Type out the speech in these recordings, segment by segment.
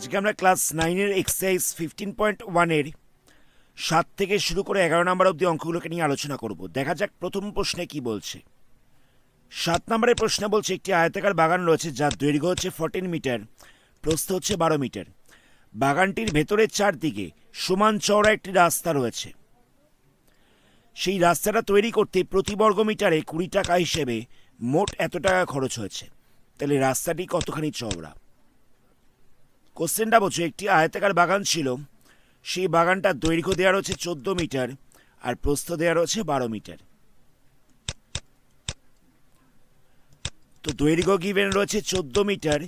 আজকে আমরা class 9-এর exercise 15.1-এর 7 থেকে শুরু করে 11 নম্বর অবধি অঙ্কগুলোকে নিয়ে আলোচনা করব। দেখা যাক প্রথম প্রশ্নে কি বলছে। 7 নম্বরের প্রশ্নে বলছে একটি আয়তাকার বাগান রয়েছে যার দৈর্ঘ্য হচ্ছে 14 মিটার, প্রস্থ হচ্ছে 12 মিটার। বাগানটির ভেতরের চারদিকে সমান চওড়া একটি রাস্তা রয়েছে। সেই রাস্তাটা তৈরি করতে প্রতি বর্গ মিটারে 20 টাকা হিসেবে মোট এত টাকা খরচ হয়েছে। তাহলে রাস্তাটি কতখানি চওড়া? কোশ্চেনটা বলছে একটি আয়তাকার বাগান ছিল, সেই বাগানটার দৈর্ঘ্য দেওয়া রয়েছে 14 মিটার আর প্রস্থ দেওয়া রয়েছে 12 মিটার। তো দৈর্ঘ্য গিভেন রয়েছে 14 মিটার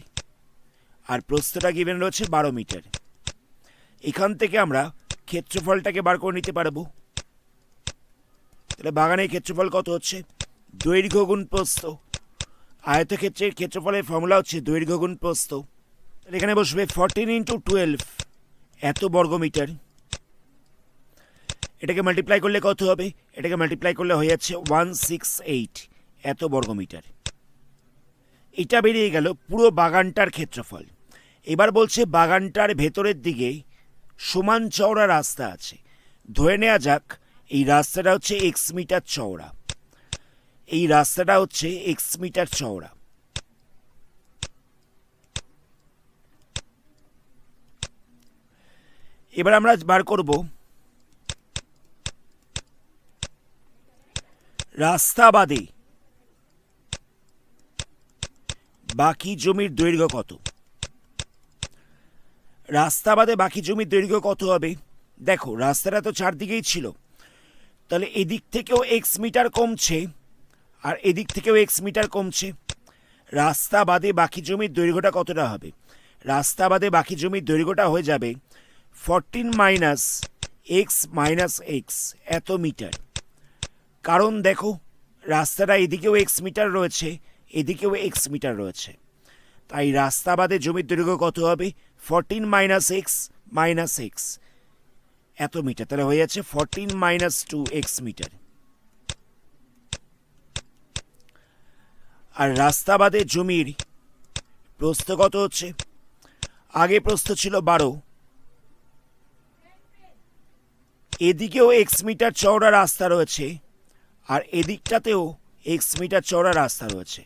আর প্রস্থটা গিভেন রয়েছে 12 মিটার। এখান থেকে আমরা ক্ষেত্রফলটাকে বার করে নিতে পারবো। তাহলে বাগানের ক্ষেত্রফল কত হচ্ছে? দৈর্ঘ্য গুণ প্রস্থ। আয়তক্ষেত্রের ক্ষেত্রফলের ফর্মুলা হচ্ছে দৈর্ঘ্য গুণ প্রস্থ। এখানে বসবে 14 × 12 এত বর্গ মিটার। এটাকে মাল্টিপ্লাই করলে কত হবে? এটাকে মাল্টিপ্লাই করলে হয়ে যাচ্ছে 168 এত বর্গ মিটার। এটা বেরিয়ে গেল পুরো বাগানটার ক্ষেত্রফল। এবার বলছে বাগানটার ভেতরের দিকে সমান চওড়া রাস্তা আছে। ধরে নেওয়া যাক এই রাস্তাটা হচ্ছে x মিটার চওড়া। এই রাস্তাটা হচ্ছে x মিটার চওড়া। এবার আমরা বার করব রাস্তা বাদে বাকি জমির দৈর্ঘ্য কত। রাস্তা বাদে বাকি জমির দৈর্ঘ্য কত হবে? দেখো রাস্তাটা তো চারদিকেই ছিল, তাহলে এদিক থেকেও x মিটার কমছে আর এদিক থেকেও x মিটার কমছে। রাস্তা বাদে বাকি জমির দৈর্ঘ্যটা কতটা হবে? রাস্তা বাদে বাকি জমির দৈর্ঘ্যটা হয়ে যাবে 14 - x - x এত মিটার। কারণ দেখো রাস্তাটা এদিকেও x মিটার রয়েছে, এদিকেও x মিটার রয়েছে, তাই রাস্তা বাদে জমির দৈর্ঘ্য কত হবে? 14 - x - x এত মিটার। তাহলে হয়ে যাচ্ছে 14 - 2x মিটার। আর রাস্তা বাদে জমির প্রস্থ কত হচ্ছে? আগে প্রস্থ ছিল 12, এদিকেও x মিটার চওড়া রাস্তা রয়েছে আর এদিকটাতেও x মিটার চওড়া রাস্তা রয়েছে,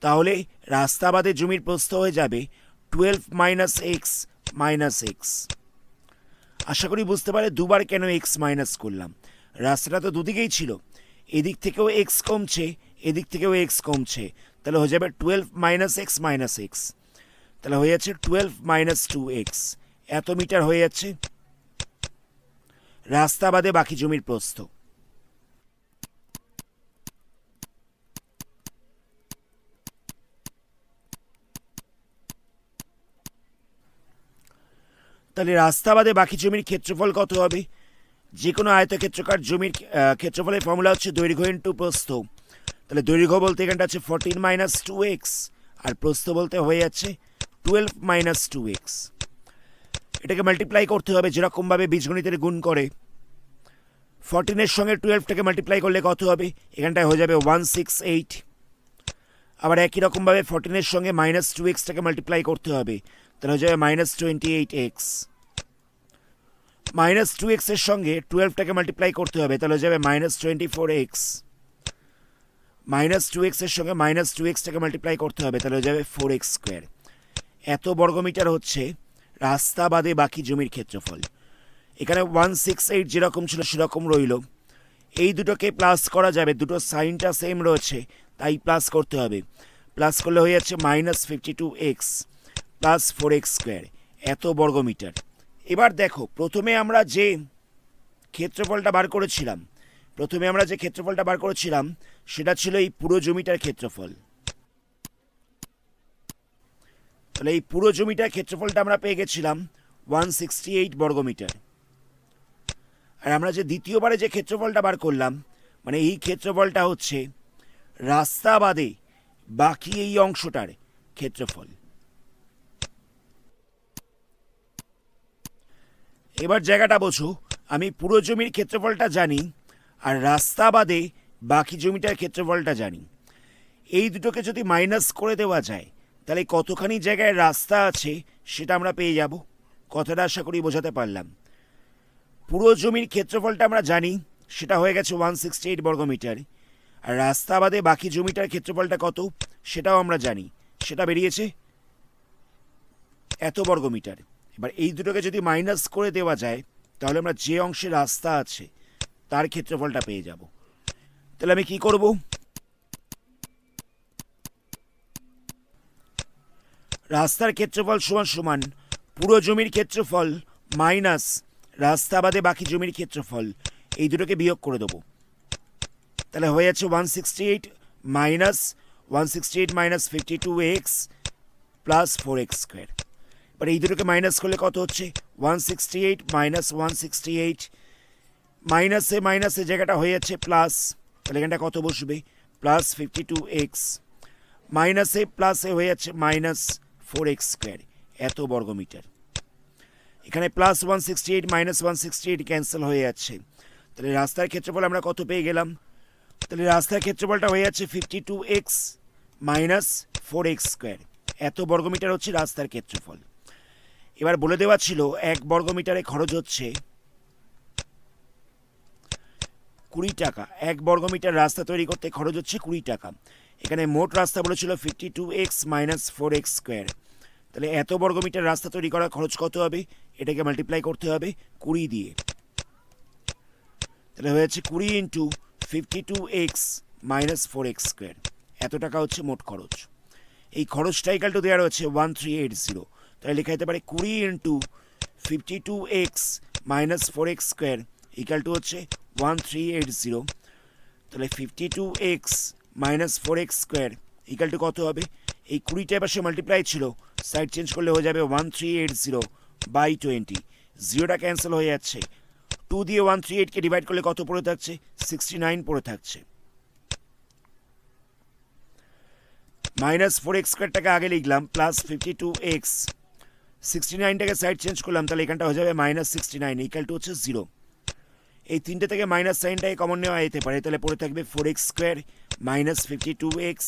তাহলে রাস্তা বাদে জমির প্রস্থ হয়ে যাবে 12 - x - x। আশা করি বুঝতে পারে দুবার কেন x মাইনাস করলাম। রাস্তাটা তো দুদিকেই ছিল, এদিক থেকেও x কমছে, এদিক থেকেও x কমছে, তাহলে হয়ে যাবে 12 - x - x। তাহলে হয়ে যাচ্ছে 12 - 2x এত মিটার হয়ে যাচ্ছে রাস্তা বাদে বাকি জমির প্রস্থ। তাহলে রাস্তা বাদে বাকি জমির ক্ষেত্রফল কত হবে? যে কোনো আয়তক্ষেত্রকার জমির ক্ষেত্রফলের ফর্মুলা হচ্ছে দৈর্ঘ্য ইন্টু প্রস্থ। তাহলে দৈর্ঘ্য বলতে এখানটা হচ্ছে 14 - 2x আর প্রস্থ বলতে হয়ে যাচ্ছে 12 - 2x। এটাকে মাল্টিপ্লাই করতে হবে যেরকমভাবে বীজগণিতের গুণ করে। 14-এর সঙ্গে 12টাকে মাল্টিপ্লাই করলে কত হবে? এখানটায় হয়ে যাবে 168। আবার একই রকমভাবে 14-এর সঙ্গে -2x-টাকে মাল্টিপ্লাই করতে হবে, তাহলে হয়ে যাবে -28x। -2x এর সঙ্গে 12টাকে মাল্টিপ্লাই করতে হবে, তাহলে হয়ে যাবে -24x। -2x এর সঙ্গে -2x-টাকে মাল্টিপ্লাই করতে হবে, তাহলে হয়ে যাবে 4x²। এত বর্গমিটার হচ্ছে রাস্তা বাদে বাকি জমির ক্ষেত্রফল। এখানে 168 যেরকম ছিল সেরকম রইল। এই দুটোকে প্লাস করা যাবে, দুটো সাইনটা সেম রয়েছে তাই প্লাস করতে হবে। প্লাস করলে হয়ে যাচ্ছে -52x + 4x² এত বর্গমিটার। এবার দেখো প্রথমে আমরা যে ক্ষেত্রফলটা বার করেছিলাম সেটা ছিল এই পুরো জমিটার ক্ষেত্রফল। তাহলে এই পুরো জমিটার ক্ষেত্রফলটা আমরা পেয়ে গেছিলাম 168 বর্গমিটার। আর আমরা যে দ্বিতীয়বারে যে ক্ষেত্রফলটা বার করলাম, মানে এই ক্ষেত্রফলটা হচ্ছে রাস্তা বাদে বাকি এই অংশটার ক্ষেত্রফল। এবার জায়গাটা বোঝো, আমি পুরো জমির ক্ষেত্রফলটা জানি আর রাস্তা বাদে বাকি জমিটার ক্ষেত্রফলটা জানি। এই দুটোকে যদি মাইনাস করে দেওয়া যায় তাহলে কতখানি জায়গায় রাস্তা আছে সেটা আমরা পেয়ে যাব। কথাটা আশা করি বোঝাতে পারলাম। পুরো জমির ক্ষেত্রফলটা আমরা জানি, সেটা হয়ে গেছে 168 বর্গমিটার। আর রাস্তা বাদে বাকি জমিটার ক্ষেত্রফলটা কত সেটাও আমরা জানি, সেটা বেরিয়েছে এত বর্গমিটার। এবার এই দুটোকে যদি মাইনাস করে দেওয়া যায় তাহলে আমরা যে অংশে রাস্তা আছে তার ক্ষেত্রফলটা পেয়ে যাব। তাহলে আমি কি করব, রাস্তার ক্ষেত্রফল সমান সমান পুরো জমির ক্ষেত্রফল মাইনাস রাস্তা বাদে বাকি জমির ক্ষেত্রফল, এই দুটোকে বিয়োগ করে দেবো। তাহলে হয়ে যাচ্ছে 168 minus 52x plus 4x square. এবার এই দুটোকে মাইনাস করলে কত হচ্ছে 168 মাইনাস 168, মাইনাসে মাইনাসে জায়গাটা হয়ে যাচ্ছে প্লাস, তাহলে এখানটা কত বসবে প্লাস 52x, মাইনাসে প্লাসে হয়ে যাচ্ছে মাইনাস 4x স্কোয়ার এত বর্গমিটার। এখানে প্লাস 168 মাইনাস 168 ক্যান্সেল হয়ে যাচ্ছে। তাহলে রাস্তার ক্ষেত্রফল আমরা কত পেয়ে গেলাম, তাহলে রাস্তার ক্ষেত্রফলটা হয়ে যাচ্ছে 52x মাইনাস 4x স্কোয়ার এত বর্গমিটার হচ্ছে রাস্তার ক্ষেত্রফল। এবার বলে দেওয়া ছিল 1 বর্গমিটারে খরচ হচ্ছে 20 টাকা। 1 বর্গমিটার রাস্তা তৈরি করতে খরচ হচ্ছে 20 টাকা। এখানে মোট রাস্তা বলেছিল 52x মাইনাস 4x স্কোয়ার। তাহলে এত বর্গমিটার রাস্তা তৈরি করার খরচ কত হবে, এটাকে মাল্টিপ্লাই করতে হবে 20 দিয়ে। তাহলে হয়েছে 20 into 52x minus 4x square, এত টাকা হচ্ছে মোট খরচ। এই খরচটা ইকাল টু দেওয়া রয়েছে 1380। তাহলে লেখা যেতে পারে 20 into 52x minus 4x square equal to হচ্ছে 1380। তাহলে 52x minus 4x square equal to কত হবে, এই 20টা পাশে মাল্টিপ্লাই ছিল, সাইড চেঞ্জ করলে হয়ে যাবে 1380 বাই 20, জিরোটা ক্যান্সেল হয়ে যাচ্ছে। 2 দিয়ে 138কে ডিভাইড করলে কত পড়ে থাকছে 69 পড়ে থাকছে। মাইনাস 4x স্কোয়ারটাকে আগে লিখলাম প্লাস 52x, 69টাকে সাইড চেঞ্জ করলাম, তাহলে এখানটা হয়ে যাবে মাইনাস 69 ইকাল টু হচ্ছে 0। এই তিনটে থেকে মাইনাস সাইনটাকে কমন নেওয়া যেতে পারে, তাহলে পড়ে থাকবে 4x square minus 52x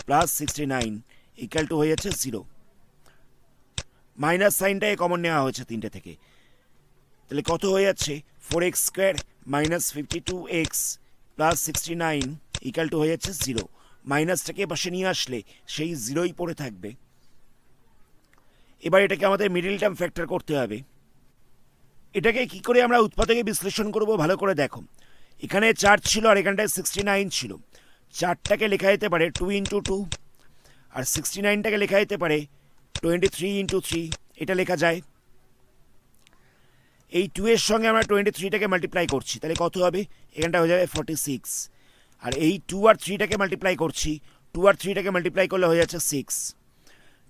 plus 69 equal to হয়ে যাচ্ছে 0। মাইনাস সাইনটাকে কমন নেওয়া হয়েছে তিনটে থেকে, তাহলে কত হয়ে যাচ্ছে 4x square minus 52x plus 69 equal to হয়ে যাচ্ছে 0। মাইনাসটাকে পাশে নিয়ে আসলে সেই 0ই পড়ে থাকবে। এবার এটাকে আমাদের মিডল টার্ম ফ্যাক্টর করতে হবে। এটাকে কি করে আমরা উৎপাদকে বিশ্লেষণ করব ভালো করে দেখো। এখানে 4 ছিল আর এখানটায় 69 ছিল। 4টাকে লেখা যেতে পারে 2 ইন্টু 2, আর 69টাকে লেখা যেতে পারে 23 ইন্টু 3, এটা লেখা যায়। এই 2 এর সঙ্গে আমরা 23টাকে মাল্টিপ্লাই করছি, তাহলে কত হবে, এখানটা হয়ে যাবে 46। আর এই 2 আর 3টাকে মাল্টিপ্লাই করছি, 2 আর 3টাকে মাল্টিপ্লাই করলে হয়ে যাচ্ছে 6।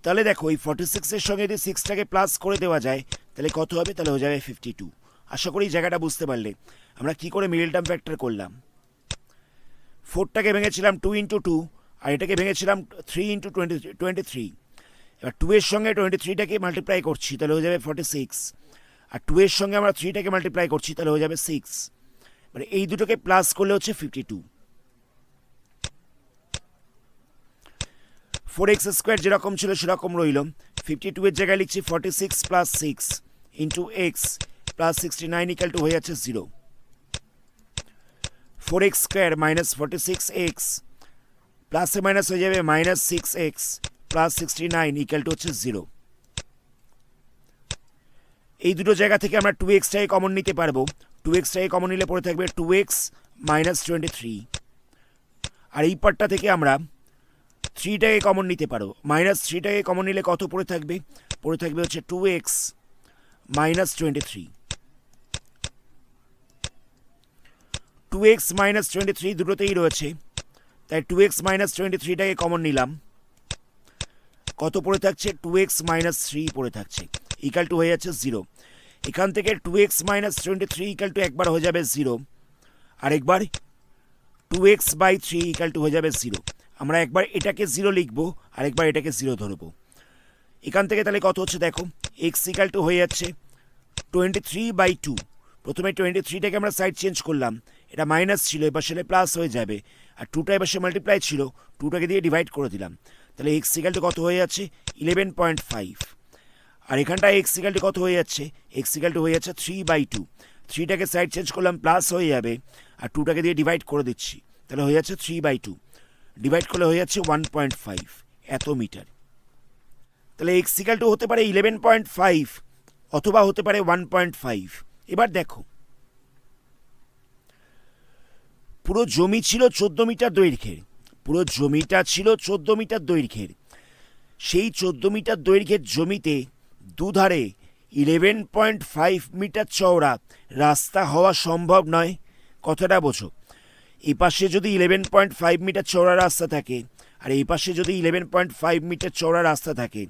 তাহলে দেখো এই 46 এর সঙ্গে যদি 6টাকে প্লাস করে দেওয়া যায় তাহলে কত হবে, তাহলে হয়ে যাবে 52। আশা করি জায়গাটা বুঝতে পারলে আমরা কি করে মিডল টার্ম ফ্যাক্টর করলাম। 4টাকে ভেঙেছিলাম 2 ইন্টু 2, আর এটাকে ভেঙেছিলাম 3 ইন্টু 23। এবার 2 এর সঙ্গে 23টাকে মাল্টিপ্লাই করছি, তাহলে হয়ে যাবে 46। আর 2 এর সঙ্গে আমরা 3টাকে মাল্টিপ্লাই করছি, তাহলে হয়ে যাবে 6। মানে এই দুটোকে প্লাস করলে হচ্ছে 52। 4x স্কোয়ার যেরকম ছিল সেরকম রইল, 52 এর জায়গায় লিখছি 46 plus 6 into x plus 69 equal to হয়ে যাচ্ছে 0। 4x স্কোয়ার মাইনাস 46x প্লাসে মাইনাস হয়ে যাবে minus 6x plus 69 equal to হচ্ছে 0। এই দুটো জায়গা থেকে আমরা 2xটাকে কমন নিতে পারবো। 2xটাকে কমন নিলে পড়ে থাকবে 2x মাইনাস 23। আর এই পার্টটা থেকে আমরা 3টাকে কমন নিতে পারো, মাইনাস 3টাকে কমন নিলে কত পড়ে থাকবে, পড়ে থাকবে হচ্ছে 2x মাইনাস 23। 2x মাইনাস 23 দুটোতেই রয়েছে, তাই 2x মাইনাস 23টাকে কমন নিলাম, কত পড়ে থাকছে 2x মাইনাস 3 পড়ে থাকছে ইকাল টু হয়ে যাচ্ছে 0। এখান থেকে 2x মাইনাস 23 ইকাল টু একবার হয়ে যাবে 0, আর একবার 2x বাই 3 ইকাল টু হয়ে যাবে 0। আমরা একবার এটাকে 0 লিখবো আর একবার এটাকে 0 ধরবো। এখান থেকে তাহলে কত হচ্ছে দেখো, x ইকাল টু হয়ে যাচ্ছে 23/2। প্রথমে 23টাকে আমরা সাইড চেঞ্জ করলাম, এটা মাইনাস ছিল, এবার সেটা প্লাস হয়ে যাবে, আর 2টা এপাশে মাল্টিপ্লাই ছিল, 2টাকে দিয়ে ডিভাইড করে দিলাম, তাহলে এক্স ইকাল টু কত হয়ে যাচ্ছে 11.5। আর এখানটা এক্স ইকাল টু কত হয়ে যাচ্ছে, এক্স ইকাল টু হয়ে যাচ্ছে 3/2। 3টাকে সাইড চেঞ্জ করলাম প্লাস হয়ে যাবে, আর 2টাকে দিয়ে ডিভাইড করে দিচ্ছি, তাহলে হয়ে যাচ্ছে 3/2, ডিভাইড করলে হয়ে যাচ্ছে 1.5 এত মিটার। তাহলে এক্স ইকাল টু হতে পারে 11.5 অথবা হতে পারে 1.5। এবার দেখো, পুরো জমি ছিল 14 মিটার দৈর্ঘ্যের, পুরো জমিটা ছিল 14 মিটার দৈর্ঘ্যের। সেই 14 মিটার দৈর্ঘ্যের জমিতে দুধারে 11.5 মিটার চওড়া রাস্তা হওয়া সম্ভব নয়। কথাটা বোঝো, এই পাশে যদি 11.5 মিটার চওড়া রাস্তা থাকে আর এই পাশে যদি 11.5 মিটার চওড়া রাস্তা থাকে,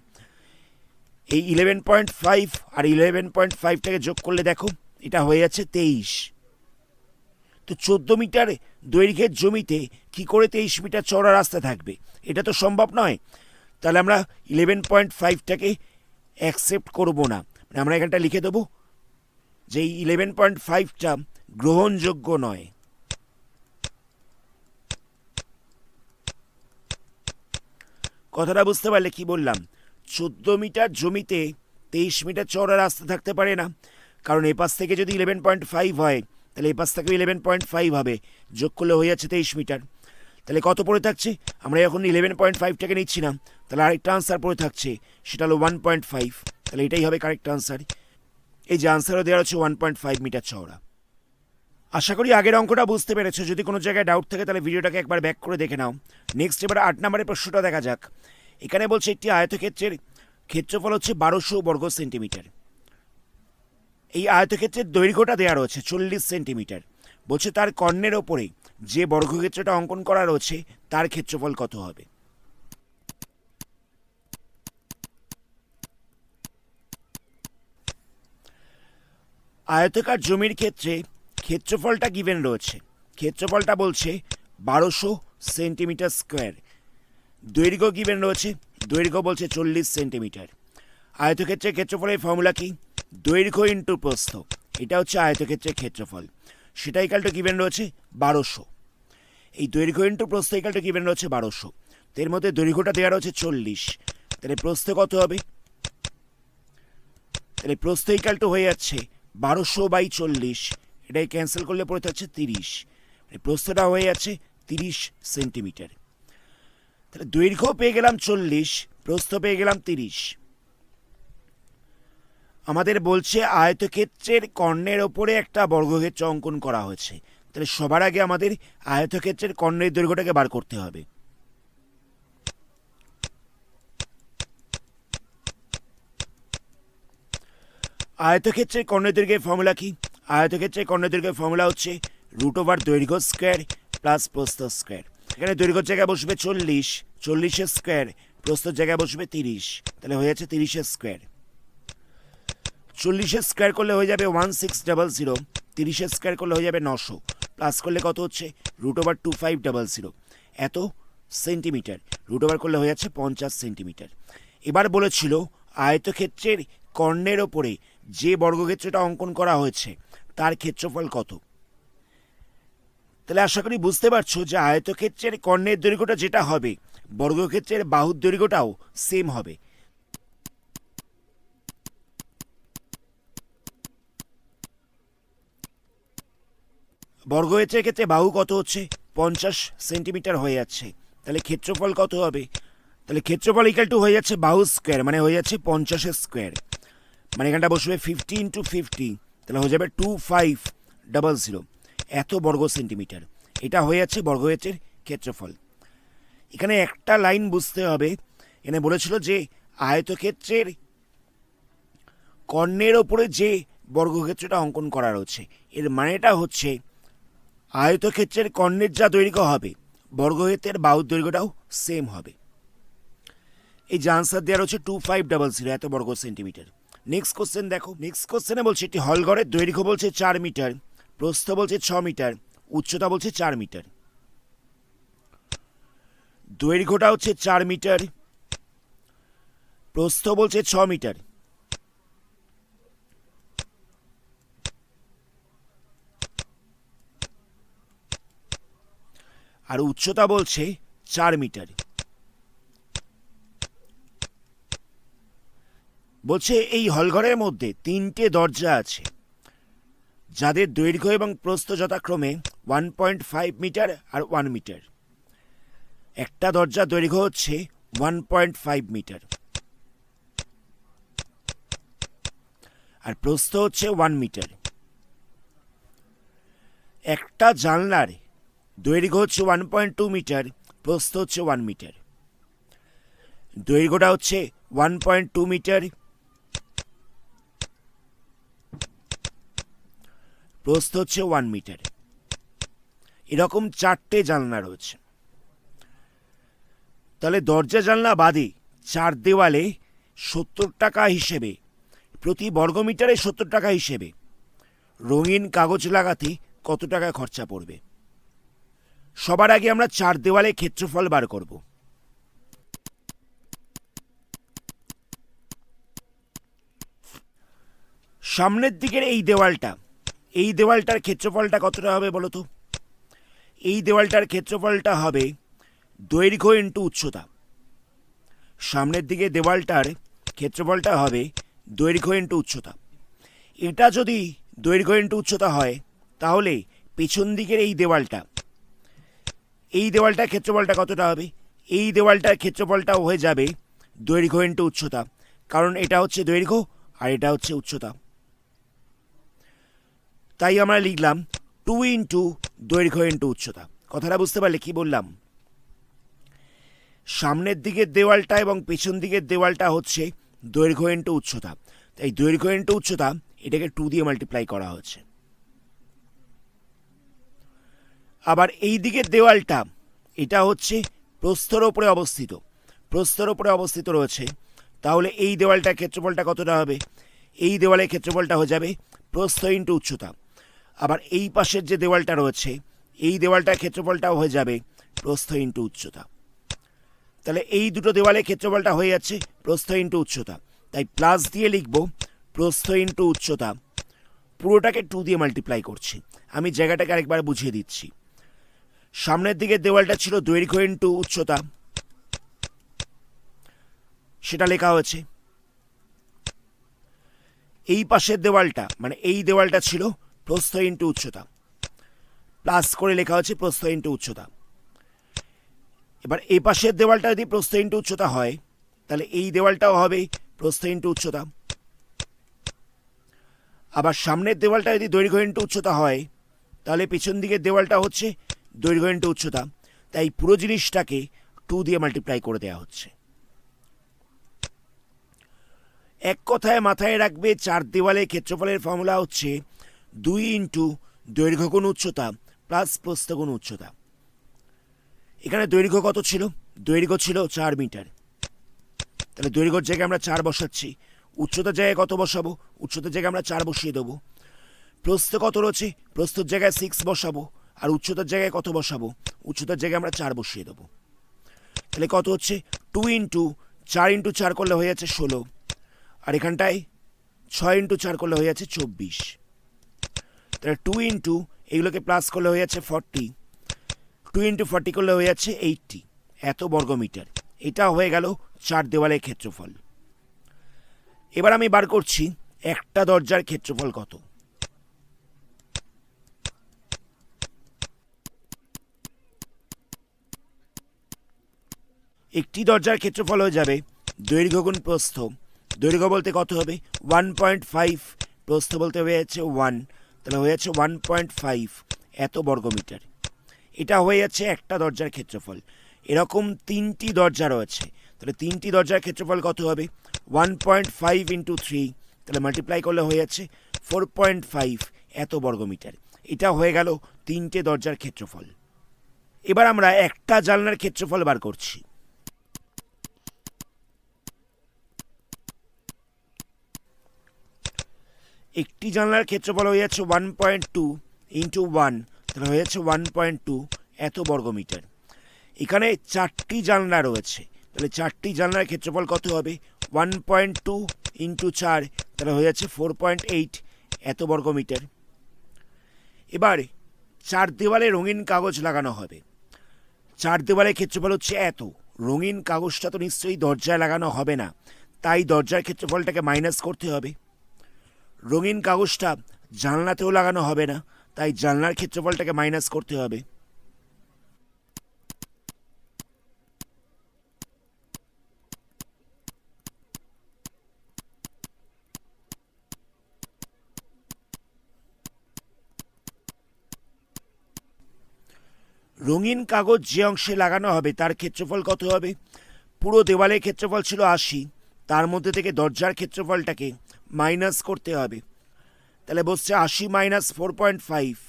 এই 11.5 আর 11.5টাকে যোগ করলে দেখো এটা হয়ে যাচ্ছে 23। তো 14 মিটার দৈর্ঘ্যের জমিতে কি করে 23 মিটার চওড়া রাস্তা থাকবে? এটা তো সম্ভব নয়। তাহলে আমরা 11.5টাকে অ্যাকসেপ্ট করব না, মানে আমরা এখানটা লিখে দেবো যে এই 11.5টা গ্রহণযোগ্য নয়। কথাটা বুঝতে পারলে কি বললাম? 14 মিটার জমিতে 23 মিটার চওড়া রাস্তা থাকতে পারে না, কারণ এ পাশ থেকে যদি 11.5 হয় তাহলে এই পাশ থেকে 11.5 হবে, যোগ করলে হয়ে যাচ্ছে 23 মিটার। তাহলে কত পড়ে থাকছে? আমরা এখন 11.5টাকে নিচ্ছি না, তাহলে আরেকটা আনসার পড়ে থাকছে, সেটা হলো 1.5। তাহলে এটাই হবে কারেক্ট আনসার। এই যে আনসারও দেওয়া হচ্ছে 1.5 মিটার চওড়া। আশা করি আগের অঙ্কটা বুঝতে পেরেছো। যদি কোনো জায়গায় ডাউট থাকে তাহলে ভিডিওটাকে একবার ব্যাক করে দেখে নাও। নেক্সট এবার 8 নম্বরের প্রশ্নটা দেখা যাক। এখানে বলছে একটি আয়তক্ষেত্রের ক্ষেত্রফল হচ্ছে 1200 বর্গ সেন্টিমিটার। এই আয়তক্ষেত্রের দৈর্ঘ্যটা দেওয়া রয়েছে 40 সেন্টিমিটার। বলছে তার কর্ণের ওপরে যে বর্গক্ষেত্রটা অঙ্কন করা রয়েছে তার ক্ষেত্রফল কত হবে? আয়তাকার জমির ক্ষেত্রে ক্ষেত্রফলটা গিভেন রয়েছে। ক্ষেত্রফলটা বলছে 1200 সেন্টিমিটার স্কোয়ার। দৈর্ঘ্য গিভেন রয়েছে, দৈর্ঘ্য বলছে 40 সেন্টিমিটার। আয়তক্ষেত্রের ক্ষেত্রফলের ফর্মুলা কি? দৈর্ঘ্য ইন্টু প্রস্থ। এটা হচ্ছে আয়তক্ষেত্রের ক্ষেত্রফল, সেটা ইকালটা গিভেন রয়েছে 1200। এই দৈর্ঘ্য ইন্টু প্রস্থ ইকালটা গিভেন রয়েছে 1200। তো এর মধ্যে দৈর্ঘ্যটা দেওয়া রয়েছে 40, তাহলে প্রস্থ কত হবে? তাহলে প্রস্থ ইকালটা হয়ে যাচ্ছে 1200/40, এটাই ক্যান্সেল করলে পড়ে থাকছে 30। প্রস্থটা হয়ে যাচ্ছে 30 সেন্টিমিটার। তাহলে দৈর্ঘ্য পেয়ে গেলাম 40, প্রস্থ পেয়ে গেলাম 30। আমাদের বলছে আয়তক্ষেত্রের কর্ণের ওপরে একটা বর্গক্ষেত্র অঙ্কন করা হয়েছে। তাহলে সবার আগে আমাদের আয়তক্ষেত্রের কর্ণের দৈর্ঘ্যটাকে বার করতে হবে। আয়তক্ষেত্রের কর্ণের দৈর্ঘ্যের ফর্মুলা কি? আয়তক্ষেত্রের কর্ণের দৈর্ঘ্যের ফর্মুলা হচ্ছে √ দৈর্ঘ্য স্কোয়ার প্লাস প্রস্থ স্কোয়ার। এখানে দৈর্ঘ্যের জায়গায় বসবে 40, 40-এর স্কোয়ার, প্রস্থর জায়গায় বসবে 30, তাহলে হয়ে যাচ্ছে 30-এর স্কোয়ার। 40-এর স্কোয়ার করলে হয়ে যাবে 1600, 30-এর স্কোয়ার করলে হয়ে যাবে 900, প্লাস করলে কত হচ্ছে √2500 এত সেন্টিমিটার। √ করলে হয়ে যাচ্ছে 50 সেন্টিমিটার। এবার বলেছিল আয়তক্ষেত্রের কর্ণের ওপরে যে বর্গক্ষেত্রটা অঙ্কন করা হয়েছে তার ক্ষেত্রফল কত? তাহলে আশা করি বুঝতে পারছো যে আয়তক্ষেত্রের কর্ণের দৈর্ঘ্যটা যেটা হবে, বর্গক্ষেত্রের বাহুর দৈর্ঘ্যটাও সেম হবে। বর্গক্ষেত্রের ক্ষেত্রে বাহু কত হচ্ছে 50 সেন্টিমিটার হয়ে যাচ্ছে, তাহলে ক্ষেত্রফল কত হবে? তাহলে ক্ষেত্রফল ইকাল টু হয়ে যাচ্ছে বাহু স্কোয়ার, মানে হয়ে যাচ্ছে 50-এর স্কোয়ার, মানে এখানটা বসবে 50 × 50, তাহলে হয়ে যাবে 2500 এত বর্গ সেন্টিমিটার। এটা হয়ে যাচ্ছে বর্গক্ষেত্রের ক্ষেত্রফল। এখানে একটা লাইন বুঝতে হবে, এখানে বলেছিল যে আয়তক্ষেত্রের কর্ণের ওপরে যে বর্গক্ষেত্রটা অঙ্কন করা রয়েছে, এর মানেটা হচ্ছে আয়তক্ষেত্রের কর্ণের যা দৈর্ঘ্য হবে বর্গক্ষেত্রের বাহুর দৈর্ঘ্যটাও সেম হবে। এই যে আনসার দেওয়া রয়েছে 2500 এত বর্গ সেন্টিমিটার। নেক্সট কোশ্চেন দেখো। নেক্সট কোশ্চেনে বলছে একটি হলঘরের দৈর্ঘ্য বলছে 4 মিটার, প্রস্থ বলছে 6 মিটার, উচ্চতা বলছে 4 মিটার। দৈর্ঘ্যটা হচ্ছে 4 মিটার, প্রস্থ বলছে 6 মিটার। আর উচ্চতা বলছে 4 মিটার। বলছে এই হলঘরের মধ্যে 3টে দরজা আছে যাদের দৈর্ঘ্য এবং প্রস্থ যথাক্রমে 1.5 মিটার আর 1 মিটার। একটা দরজার দৈর্ঘ্য হচ্ছে 1.5 মিটার আর প্রস্থ হচ্ছে 1 মিটার। একটা জানলার দৈর্ঘ্য হচ্ছে 1.2 মিটার, প্রস্থ হচ্ছে 1 মিটার। দৈর্ঘ্যটা হচ্ছে 1.2 মিটার, প্রস্থ হচ্ছে 1 মিটার। এরকম 4টে জানলা রয়েছে। তাহলে দরজা জানলা বাদে 4 দেওয়ালে 70 টাকা হিসেবে, প্রতি বর্গমিটারে 70 টাকা হিসেবে রঙিন কাগজ লাগাতে কত টাকা খরচা পড়বে? সবার আগে আমরা 4 দেওয়ালে ক্ষেত্রফল বার করব। সামনের দিকের এই দেওয়ালটার ক্ষেত্রফলটা কতটা হবে বলো তো? এই দেওয়ালটার ক্ষেত্রফলটা হবে দৈর্ঘ্য ইন্টু উচ্চতা। সামনের দিকে দেওয়ালটার ক্ষেত্রফলটা হবে দৈর্ঘ্য ইন্টু উচ্চতা। এটা যদি দৈর্ঘ্য ইন্টু উচ্চতা হয় তাহলে পেছন দিকের এই দেওয়ালটার ক্ষেত্রফলটা কতটা হবে? এই দেওয়ালটার ক্ষেত্রফলটাও হয়ে যাবে দৈর্ঘ্য ইন্টু উচ্চতা, কারণ এটা হচ্ছে দৈর্ঘ্য আর এটা হচ্ছে উচ্চতা। তাই আমরা লিখলাম 2 ইন্টু দৈর্ঘ্য ইন্টু উচ্চতা। কথাটা বুঝতে পারলে কি বললাম? সামনের দিকের দেওয়ালটা এবং পেছন দিকের দেওয়ালটা হচ্ছে দৈর্ঘ্য ইন্টু উচ্চতা, তাই দৈর্ঘ্য ইন্টু উচ্চতা এটাকে 2 দিয়ে মাল্টিপ্লাই করা হচ্ছে। আবার এই দিকের দেওয়ালটা, এটা হচ্ছে প্রস্থর ওপরে অবস্থিত রয়েছে, তাহলে এই দেওয়ালটার ক্ষেত্রফলটা কতটা হবে? এই দেওয়ালের ক্ষেত্রফলটা হয়ে যাবে প্রস্থ ইন্টু উচ্চতা। আবার এই পাশের যে দেওয়ালটা রয়েছে এই দেওয়ালটার ক্ষেত্রফলটাও হয়ে যাবে প্রস্থ ইন্টু উচ্চতা। তাহলে এই দুটো দেওয়ালের ক্ষেত্রফলটা হয়ে যাচ্ছে প্রস্থ ইন্টু উচ্চতা, তাই প্লাস দিয়ে লিখব প্রস্থ ইন্টু উচ্চতা। পুরোটাকে 2 দিয়ে মাল্টিপ্লাই করছি। আমি জায়গাটাকে আরেকবার বুঝিয়ে দিচ্ছি। সামনের দিকের দেওয়ালটা ছিল দৈর্ঘ্য ইন্টু উচ্চতা, সেটা লেখা হয়েছে। এই পাশের দেওয়ালটা মানে এই দেওয়ালটা ছিল প্রস্থ ইন্টু উচ্চতা, প্লাস করে লেখা হচ্ছে প্রস্থ ইন্টু উচ্চতা। এবার এই পাশের দেওয়ালটা যদি প্রস্থ ইন্টু উচ্চতা হয় তাহলে এই দেওয়ালটাও হবে প্রস্থ ইন্টু উচ্চতা। আবার সামনের দেওয়ালটা যদি দৈর্ঘ্য ইন্টু উচ্চতা হয় তাহলে পিছন দিকের দেওয়ালটা হচ্ছে দৈর্ঘ্য ইন্টু উচ্চতা, তাই পুরো জিনিসটাকে 2 দিয়ে মাল্টিপ্লাই করে দেওয়া হচ্ছে। এক কথায় মাথায় রাখবে 4 দেওয়ালের ক্ষেত্রফলের ফর্মুলা হচ্ছে 2 ইন্টু দৈর্ঘ্য গুণ উচ্চতা প্লাস প্রস্থ গুণ উচ্চতা। এখানে দৈর্ঘ্য কত ছিল? দৈর্ঘ্য ছিল 4 মিটার, তাহলে দৈর্ঘ্যের জায়গায় আমরা 4 বসাচ্ছি। উচ্চতার জায়গায় কত বসাবো? উচ্চতার জায়গায় আমরা 4 বসিয়ে দেবো। প্রস্থ কত রয়েছে? প্রস্থর জায়গায় 6 বসাবো। আর উচ্চতার জায়গায় কত বসাবো? উচ্চতার জায়গায় আমরা 4 বসিয়ে দেবো। তাহলে কত হচ্ছে? 2 ইন্টু 4 ইন্টু 4 করলে হয়ে যাচ্ছে 16, আর এখানটায় 6 ইন্টু 4 করলে হয়ে যাচ্ছে 24। তাহলে 2 ইন্টু এগুলোকে প্লাস করলে হয়ে যাচ্ছে 40, 2 ইন্টু 40 করলে হয়ে যাচ্ছে 80 এত বর্গমিটার। এটা হয়ে গেল 4 দেওয়ালের ক্ষেত্রফল। এবার আমি বার করছি একটা দরজার ক্ষেত্রফল কত। একটি দরজার ক্ষেত্রফল হয়ে যাবে দৈর্ঘ্য গুণ প্রস্থ। দৈর্ঘ্য বলতে কত হবে? 1.5, প্রস্থ বলতে হয়ে যাচ্ছে 1, তাহলে হয়ে যাচ্ছে 1.5 এত বর্গমিটার। এটা হয়ে যাচ্ছে একটা দরজার ক্ষেত্রফল। এরকম 3টি দরজা রয়েছে, তাহলে 3টি দরজার ক্ষেত্রফল কত হবে? 1.5 ইন্টু 3, তাহলে মাল্টিপ্লাই করলে হয়ে যাচ্ছে 4.5 এত বর্গমিটার। এটা হয়ে গেল 3টে দরজার ক্ষেত্রফল। এবার আমরা একটা জানলার ক্ষেত্রফল বার করছি। একটি জানলার ক্ষেত্রফল হয়ে যাচ্ছে 1.2 ইন্টু 1, তাহলে হয়ে যাচ্ছে 1.2 এত বর্গমিটার। এখানে 4টি জানলা রয়েছে, তাহলে 4টি জানলার ক্ষেত্রফল কত হবে? 1.2 ইন্টু 4, তাহলে হয়ে যাচ্ছে 4.8 এত বর্গমিটার। এবার 4 দেওয়ালে রঙিন কাগজ লাগানো হবে। চার দেওয়ালের ক্ষেত্রফল হচ্ছে এত। রঙিন কাগজটা তো নিশ্চয়ই দরজায় লাগানো হবে না, তাই দরজার ক্ষেত্রফলটাকে মাইনাস করতে হবে। রঙিন কাগজটা জানলাতেও লাগানো হবে না, তাই জানলার ক্ষেত্রফলটাকে মাইনাস করতে হবে। রঙিন কাগজ যে অংশে লাগানো হবে তার ক্ষেত্রফল কত হবে? পুরো দেওয়ালের ক্ষেত্রফল ছিল ৮০, তার মধ্যে থেকে দরজার ক্ষেত্রফলটাকে মাইনাস করতে হবে। তাহলে বসছে ৮০ মাইনাস 4.5।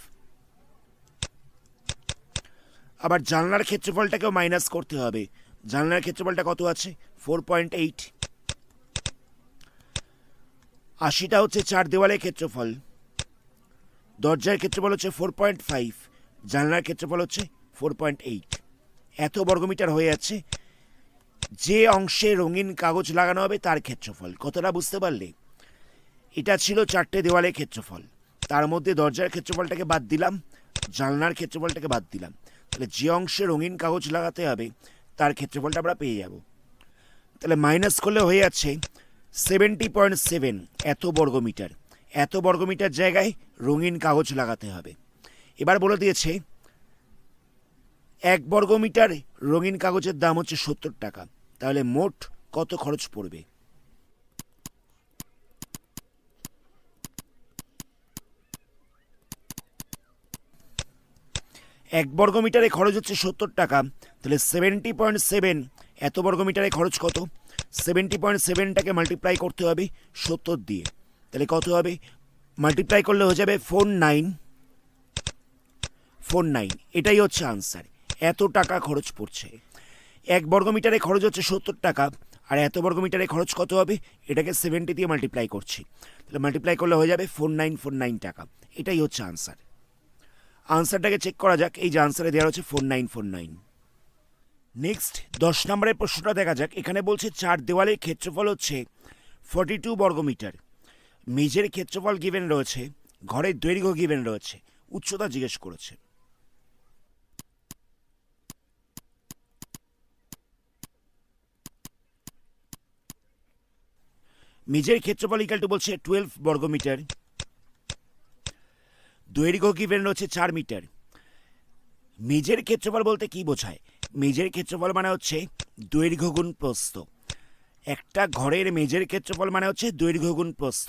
আবার জানলার ক্ষেত্রফলটাকেও মাইনাস করতে হবে। জানলার ক্ষেত্রফলটা কত আছে? 4.8। ৮০টা হচ্ছে চার দেওয়ালের ক্ষেত্রফল, দরজার ক্ষেত্রফল হচ্ছে 4.5, জানলার ক্ষেত্রফল হচ্ছে 4.8। এত বর্গমিটার হয়ে যাচ্ছে যে অংশে রঙিন কাগজ লাগানো হবে তার ক্ষেত্রফল। কতটা বুঝতে পারলে? এটা ছিল চারটে দেওয়ালের ক্ষেত্রফল, তার মধ্যে দরজার ক্ষেত্রফলটাকে বাদ দিলাম, জানলার ক্ষেত্রফলটাকে বাদ দিলাম। তাহলে যে অংশে রঙিন কাগজ লাগাতে হবে তার ক্ষেত্রফলটা আমরা পেয়ে যাব। তাহলে মাইনাস করলে হয়ে যাচ্ছে 70.7 এত বর্গমিটার। এত বর্গমিটার জায়গায় রঙিন কাগজ লাগাতে হবে। এবার বলে দিয়েছে 1 বর্গমিটার রঙিন কাগজের দাম হচ্ছে 70 টাকা। তাহলে মোট কত খরচ পড়বে? এক বর্গমিটারে খরচ হচ্ছে 70 টাকা, তাহলে 70.7 এত বর্গমিটারে খরচ কত? 70.7টাকে মাল্টিপ্লাই করতে হবে 70 দিয়ে। তাহলে কত হবে? মাল্টিপ্লাই করলে হয়ে যাবে 49। এটাই হচ্ছে আনসার। এত টাকা খরচ পড়ছে। এক বর্গমিটারে খরচ হচ্ছে 70 টাকা, আর এত বর্গমিটারে খরচ কত হবে? এটাকে 70 দিয়ে মাল্টিপ্লাই করছি, তাহলে মাল্টিপ্লাই করলে হয়ে যাবে 4949 টাকা। এটাই হচ্ছে আনসার। আনসারটাকে চেক করা যাক। এই যে আনসারে দেওয়া হচ্ছে 4949। নেক্সট 10 নম্বরের প্রশ্নটা দেখা যাক। এখানে বলছে চার দেওয়ালের ক্ষেত্রফল হচ্ছে 42 বর্গমিটার। মেঝের ক্ষেত্রফল গিভেন রয়েছে, ঘরের দৈর্ঘ্য গিভেন রয়েছে, উচ্চতা জিজ্ঞেস করেছে। মেঝের ক্ষেত্রফল ইকাল টু বলছে 12 বর্গমিটার, দৈর্ঘ্য গিভেন রয়েছে 4 মিটার। মেঝের ক্ষেত্রফল বলতে কি বোঝায়? মেঝের ক্ষেত্রফল মানে হচ্ছে দৈর্ঘ্য গুণ প্রস্থ। একটা ঘরের মেঝের ক্ষেত্রফল মানে হচ্ছে দৈর্ঘ্য গুণ প্রস্থ।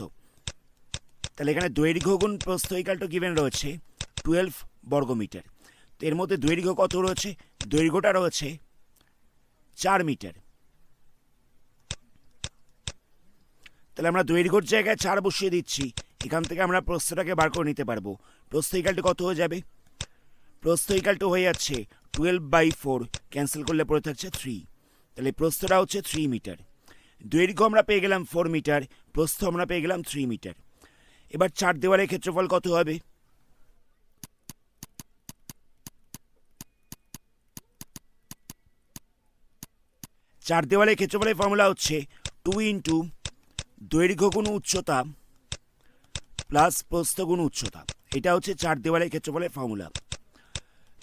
তাহলে এখানে দৈর্ঘ্য গুণ প্রস্থ ইকাল টু গিভেন রয়েছে 12 বর্গমিটার। তো এর মধ্যে দৈর্ঘ্য কত রয়েছে? দৈর্ঘ্যটা রয়েছে 4 মিটার। তাহলে আমরা দৈর্ঘ্যর জায়গায় 4 বসিয়ে দিচ্ছি। এখান থেকে আমরা প্রস্থটাকে বার করে নিতে পারবো। প্রস্থ ইকাল টু কত হয়ে যাবে? প্রস্থ ইকাল টু হয়ে যাচ্ছে 12/4, ক্যান্সেল করলে পড়ে থাকছে 3। তাহলে প্রস্থটা হচ্ছে 3 মিটার। দৈর্ঘ্য আমরা পেয়ে গেলাম 4 মিটার, প্রস্থ আমরা পেয়ে গেলাম 3 মিটার। এবার চার দেওয়ালের ক্ষেত্রফল কত হবে? চার দেওয়ালের ক্ষেত্রফলের ফর্মুলা হচ্ছে 2 ইন্টু দৈর্ঘ্য গুণ উচ্চতা প্লাস প্রস্থ গুণ উচ্চতা। এটা হচ্ছে চার দেওয়ালের ক্ষেত্রফলের ফর্মুলা।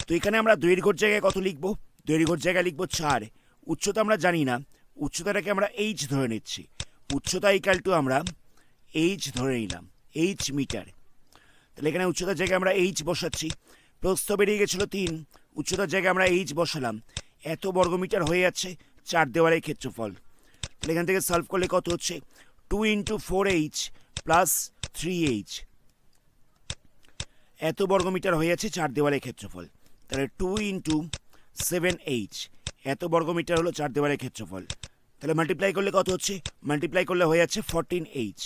তো এখানে আমরা দৈর্ঘ্যর জায়গায় কত লিখব? দৈর্ঘ্যর জায়গায় লিখব 4। উচ্চতা আমরা জানি না, উচ্চতাটাকে আমরা এইচ ধরে নিচ্ছি। উচ্চতা ইকাল টু আমরা এইচ ধরে নিলাম, এইচ মিটার। তাহলে এখানে উচ্চতার জায়গায় আমরা এইচ বসাচ্ছি। প্রস্থ বেরিয়ে গেছিল 3, উচ্চতার জায়গায় আমরা এইচ বসালাম। এত বর্গমিটার হয়ে যাচ্ছে চার দেওয়ালের ক্ষেত্রফল। তাহলে এখান থেকে সলভ করলে কত হচ্ছে? 2 ইন্টু 4h প্লাস 3h। এত বর্গমিটার হয়ে যাচ্ছে চার দেওয়ালের ক্ষেত্রফল। তাহলে 2 ইন্টু 7h, এত বর্গমিটার হলো চার দেওয়ালের ক্ষেত্রফল। তাহলে মাল্টিপ্লাই করলে কত হচ্ছে? মাল্টিপ্লাই করলে হয়ে যাচ্ছে 14h।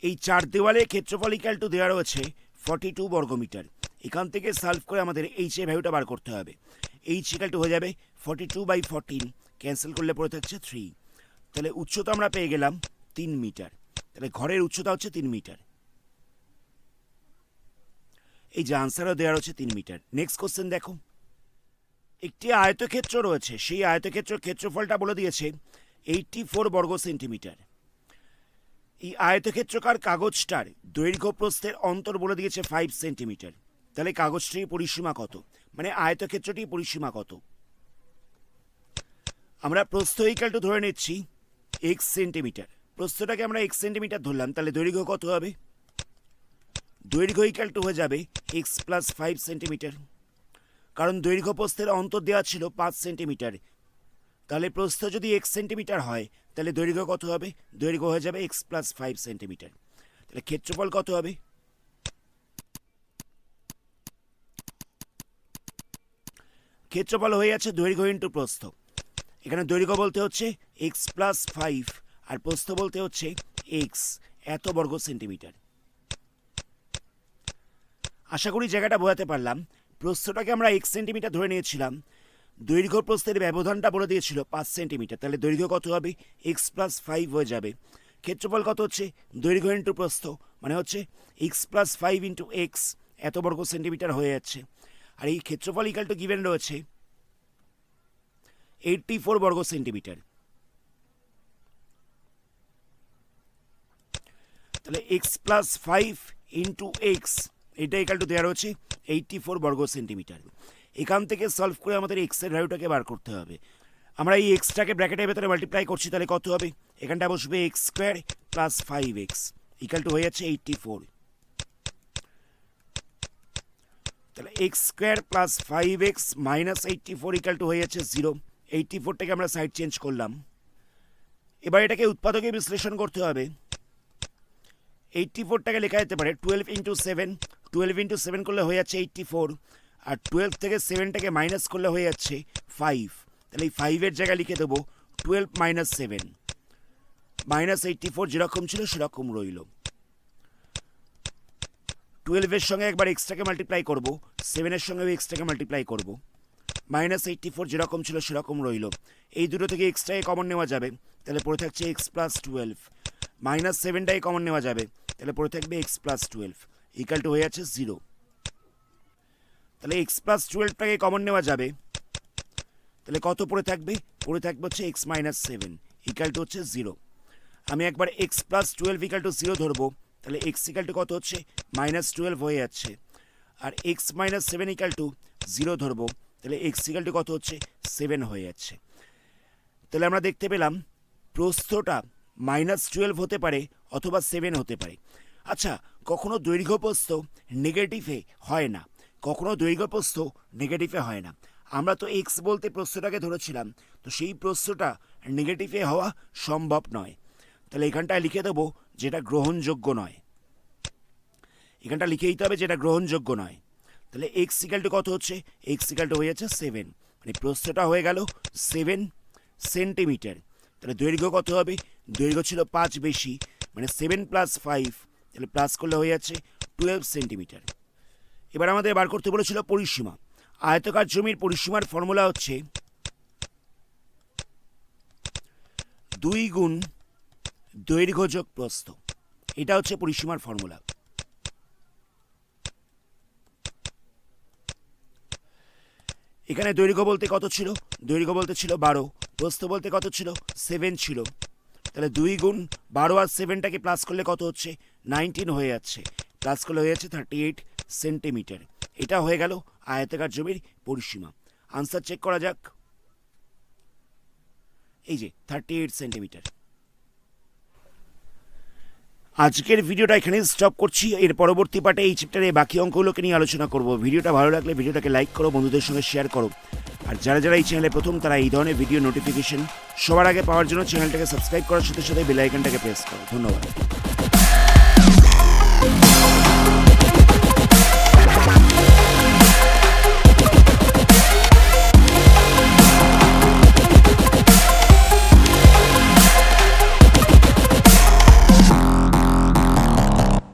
এই চার দেওয়ালের ক্ষেত্রফল ইকাল টু দেওয়া রয়েছে 42 বর্গমিটার। এখান থেকে সলভ করে আমাদের এইচ এর ভ্যালুটা বার করতে হবে। এইচ ইকাল টু হয়ে যাবে 42/14, ক্যান্সেল করলে পড়ে থাকছে 3। তাহলে উচ্চতা আমরা পেয়ে গেলাম 3 মিটার। তাহলে ঘরের উচ্চতা হচ্ছে 3 মিটার। এই যে আনসারও দেওয়া রয়েছে 3 মিটার। নেক্সট কোশ্চেন দেখো। একটি আয়তক্ষেত্র রয়েছে, সেই আয়তক্ষেত্রের ক্ষেত্রফলটা বলে দিয়েছে 84 বর্গ সেন্টিমিটার। এই আয়তক্ষেত্রকার কাগজটার দৈর্ঘ্য প্রস্থের অন্তর বলে দিয়েছে 5 সেন্টিমিটার। তাহলে কাগজটির পরিসীমা কত, মানে আয়তক্ষেত্রটির পরিসীমা কত? আমরা প্রস্থ ইকুয়াল টু ধরে নিচ্ছি x সেন্টিমিটার। প্রস্থটাকে আমরা x সেন্টিমিটার ধরলাম, তাহলে দৈর্ঘ্য কত হবে? দৈর্ঘ্য ইকুয়াল টু হয়ে যাবে x প্লাস 5 সেন্টিমিটার, কারণ দৈর্ঘ্য প্রস্থের অন্তর দেওয়া ছিল 5 সেন্টিমিটার। তাহলে প্রস্থ যদি x সেন্টিমিটার হয় তাহলে দৈর্ঘ্য কত হবে? দৈর্ঘ্য হয়ে যাবে x প্লাস 5 সেন্টিমিটার। তাহলে ক্ষেত্রফল কত হবে? ক্ষেত্রফল হয়ে যাচ্ছে দৈর্ঘ্য ইন্টু প্রস্থ। এখানে দৈর্ঘ্য বলতে হচ্ছে x প্লাস 5 আর প্রস্থ বলতে হচ্ছে x, এত বর্গ সেন্টিমিটার। আশা করি জায়গাটা বোঝাতে পারলাম। প্রস্থটাকে আমরা x সেন্টিমিটার ধরে নিয়েছিলাম, দৈর্ঘ্য প্রস্থের ব্যবধানটা বলে দিয়েছিল 5 সেন্টিমিটার, তাহলে দৈর্ঘ্য কত হবে? x প্লাস 5 হয়ে যাবে। ক্ষেত্রফল কত হচ্ছে? দৈর্ঘ্য ইন্টু প্রস্থ, মানে হচ্ছে x প্লাস 5 ইন্টু x, এত বর্গ সেন্টিমিটার হয়ে যাচ্ছে। আর এই ক্ষেত্রফল ইকুয়াল টু গিভেন রয়েছে 84 বর্গ সেন্টিমিটার। তাহলে x প্লাস 5 ইন্টু x, এটা ইকুয়াল টু দেওয়া রয়েছে 84 বর্গ সেন্টিমিটার। এখান থেকে সলভ করে আমাদের x এর ভ্যালুটাকে বার করতে হবে। আমরা এই এক্সটাকে ব্র্যাকেটের ভেতরে মাল্টিপ্লাই করছি, তাহলে কত হবে? এখানটা বসবে x square plus 5x equal to হয়ে যাচ্ছে 84। তাহলে x square plus 5x minus 84 equal to হয়ে যাচ্ছে 0। 84টাকে আমরা সাইড চেঞ্জ করলাম। এবার এটাকে উৎপাদকে বিশ্লেষণ করতে হবে। 84টাকে লেখা যেতে পারে 12 ইন্টু 7, 12 ইন্টু 7 করলে হয়ে যাচ্ছে 84, আর 12 থেকে 7টাকে মাইনাস করলে হয়ে যাচ্ছে 5। তাহলে এই 5-এর জায়গায় লিখে দেবো 12 মাইনাস 7, মাইনাস 84 যেরকম ছিল সেরকম রইল। 12-এর সঙ্গে একবার এক্সটাকে মাল্টিপ্লাই করবো, 7-এর সঙ্গেও এক্সটাকে মাল্টিপ্লাই করবো, মাইনাস 84 যেরকম ছিল সেরকম রইল। এই দুটো থেকে এক্সটাকে কমন নেওয়া যাবে, তাহলে পড়ে থাকছে x প্লাস 12, মাইনাস 7টাকে কমন নেওয়া যাবে, তাহলে পড়ে থাকবে x প্লাস 12 ইকুয়াল টু হয়ে যাচ্ছে 0। তাহলে x প্লাস 12টাকে কমন নেওয়া যাবে, তাহলে কত পড়ে থাকবে? পড়ে থাকবে হচ্ছে x মাইনাস 7 ইকুয়াল টু হচ্ছে 0। আমি একবার x প্লাস 12 ইকুয়াল টু 0 ধরবো, তাহলে x ইকুয়াল টু কত হচ্ছে? মাইনাস 12 হয়ে যাচ্ছে। আর x মাইনাস 7 ইকুয়াল টু 0 ধরবো, তাহলে x ইকুয়াল টু কত হচ্ছে? 7 হয়ে যাচ্ছে। তাহলে আমরা দেখতে পেলাম প্রস্থটা মাইনাস 12 হতে পারে অথবা 7 হতে পারে। আচ্ছা, কখনো দৈর্ঘ্য প্রস্থ নেগেটিভে হয় না, কখনো দৈর্ঘ্য প্রস্থ নেগেটিভে হয় না। আমরা তো x বলতে প্রস্থটাকে ধরেছিলাম, তো সেই প্রস্থটা নেগেটিভে হওয়া সম্ভব নয়। তাহলে এখানটায় লিখে দেবো যেটা গ্রহণযোগ্য নয়, এখানটা লিখে দিতে হবে যেটা গ্রহণযোগ্য নয়। তাহলে x ইকুয়াল টু কত হচ্ছে? x ইকুয়াল টু হয়ে যাচ্ছে 7, মানে প্রস্থটা হয়ে গেল 7 সেন্টিমিটার। তাহলে দৈর্ঘ্য কত হবে? দৈর্ঘ্য ছিল 5 বেশি, মানে 7 প্লাস 5, তাহলে প্লাস করলে হয়ে যাচ্ছে 12 সেন্টিমিটার। এবার আমাদের বার করতে বলেছিল পরিসীমা। আয়তকার জমির পরিসীমার ফর্মুলা হচ্ছে 2 গুণ দৈর্ঘ্য যোগ প্রস্থ, এটা হচ্ছে পরিসীমার ফর্মুলা। এখানে দৈর্ঘ্য বলতে কত ছিল? দৈর্ঘ্য বলতে ছিল 12, প্রস্থ বলতে কত ছিল? 7 ছিল। তাহলে 2 গুণ 12 আর 7টাকে প্লাস করলে কত হচ্ছে? 19 হয়ে যাচ্ছে, প্লাস করলে হয়ে যাচ্ছে 38 সেন্টিমিটার। এটা হয়ে গেল আয়তাকার জমির পরিসীমা। আনসার চেক করা যাক। এই যে 38 সেন্টিমিটার। আজকের ভিডিওটা এখানে স্টপ করছি। এর পরবর্তী পার্টে এই চ্যাপ্টারে বাকি অঙ্কগুলোকে নিয়ে আলোচনা করব। ভিডিওটা ভালো লাগলে ভিডিওটাকে লাইক করো, বন্ধুদের সঙ্গে শেয়ার করো। আর যারা যারা এই চ্যানেলে প্রথম, তারা এই ধরনের ভিডিও নোটিফিকেশন সবার আগে পাওয়ার জন্য চ্যানেলটাকে সাবস্ক্রাইব করার সাথে সাথে বেল আইকনটাকে প্রেস করো। ধন্যবাদ।